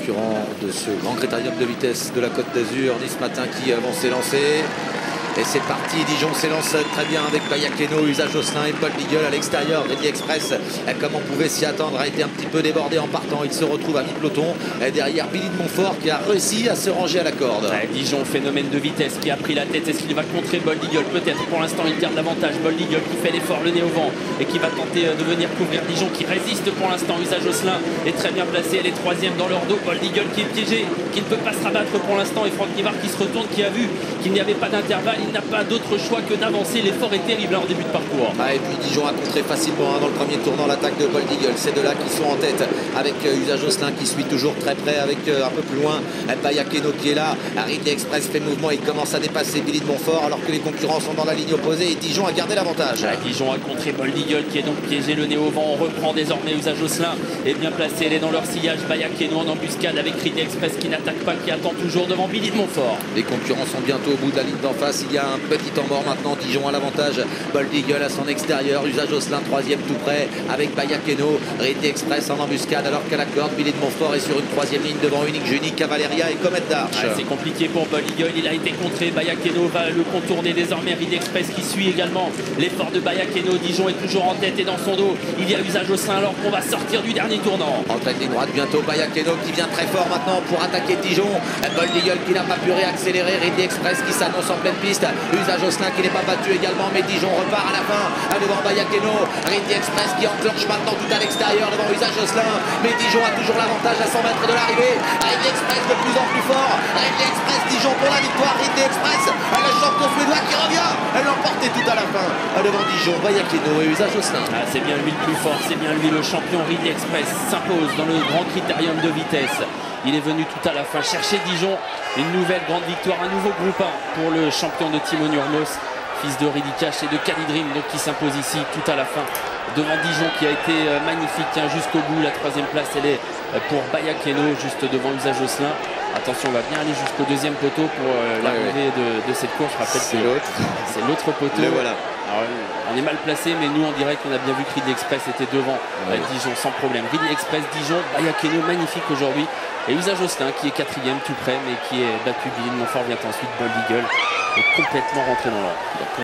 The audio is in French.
concurrents de ce grand critérium de vitesse de la Côte d'Azur. Nice Matin qui vont s'élancer. Et c'est parti, Dijon s'élance très bien avec Bayakeno, Usa Josselin et Paul Digueul à l'extérieur. Ready Express, comme on pouvait s'y attendre, a été un petit peu débordé en partant. Il se retrouve à mi-peloton derrière Billy de Montfort qui a réussi à se ranger à la corde. Ouais, Dijon, phénomène de vitesse qui a pris la tête. Est-ce qu'il va contrer Bold Eagle? Peut-être. Pour l'instant, il garde l'avantage. Bold Eagle qui fait l'effort, le nez au vent et qui va tenter de venir couvrir Dijon qui résiste pour l'instant. Usa Josselin est très bien placé. Elle est troisième dans leur dos. Bold Eagle qui est piégé, qui ne peut pas se rabattre pour l'instant. Et Franck Nivard qui se retourne, qui a vu qu'il n'y avait pas d'intervalle. Il n'a pas d'autre choix que d'avancer. L'effort est terrible en début de parcours. Et puis Dijon a contré facilement dans le premier tournant l'attaque de Bold Eagle. C'est de là qui sont en tête avec Usa Josselin qui suit toujours très près avec un peu plus loin Bayakeno qui est là. Ridley Express fait mouvement, il commence à dépasser Billy de Montfort alors que les concurrents sont dans la ligne opposée et Dijon a gardé l'avantage. Dijon a contré Bold Eagle qui est donc piégé, le nez au vent. On reprend désormais. Usa Josselin est bien placé, elle est dans leur sillage. Bayakeno en embuscade avec Ridley Express qui n'attaque pas, qui attend toujours devant Billy de Montfort. Les concurrents sont bientôt au bout de la ligne d'en face. Il y a un petit temps mort maintenant. Dijon a l'avantage. Bold Eagle à son extérieur. Usa Josselin troisième tout près avec Bayakeno. Ridley Express en embuscade alors qu'à la corde Billy de Montfort est sur une troisième ligne devant Unique Juni, Cavaleria et Comet d'Arche. C'est compliqué pour Bold Eagle, il a été contré. Bayakeno va le contourner désormais. Ridley Express qui suit également l'effort de Bayakeno. Dijon est toujours en tête et dans son dos il y a Usa Josselin alors qu'on va sortir du dernier tournant. En tête ligne droite bientôt Bayakeno qui vient très fort maintenant pour attaquer Dijon. Bold Eagle qui n'a pas pu réaccélérer. Ridley Express qui s'annonce en pleine piste. Usa Josselin qui n'est pas battu également, mais Dijon repart à la fin devant Bayakeno. Ridley Express qui enclenche maintenant tout à l'extérieur devant Usa Josselin, mais Dijon a toujours l'avantage à 100 mètres de l'arrivée. Ridley Express de plus en plus fort. Ridley Express, Dijon pour la victoire. Ridley Express, le champion suédois qui revient. Elle l'emportait tout à la fin devant Dijon, Bayakeno et Usa Josselin. C'est bien lui le plus fort, c'est bien lui le champion. Ridley Express s'impose dans le grand critérium de vitesse. Il est venu tout à la fin chercher Dijon. Une nouvelle grande victoire, un nouveau groupe 1 pour le champion de Timo Nurmos, fils de Ridicache et de Calidrim, donc qui s'impose ici tout à la fin devant Dijon qui a été magnifique jusqu'au bout. La troisième place elle est pour Bayakeno juste devant Usa Josselin. Attention, on va bien aller jusqu'au deuxième poteau pour l'arrivée de cette course. Je rappelle que c'est l'autre poteau. Voilà. Alors, on est mal placé, mais nous on dirait qu'on a bien vu que Ridley Express était devant Dijon sans problème. Ridley Express, Dijon, Bayakeno magnifique aujourd'hui. Et Usa Josselin qui est quatrième tout près, mais qui est battu. Billy de Montfort vient ensuite. Bold Eagle est complètement rentré dans l'ordre.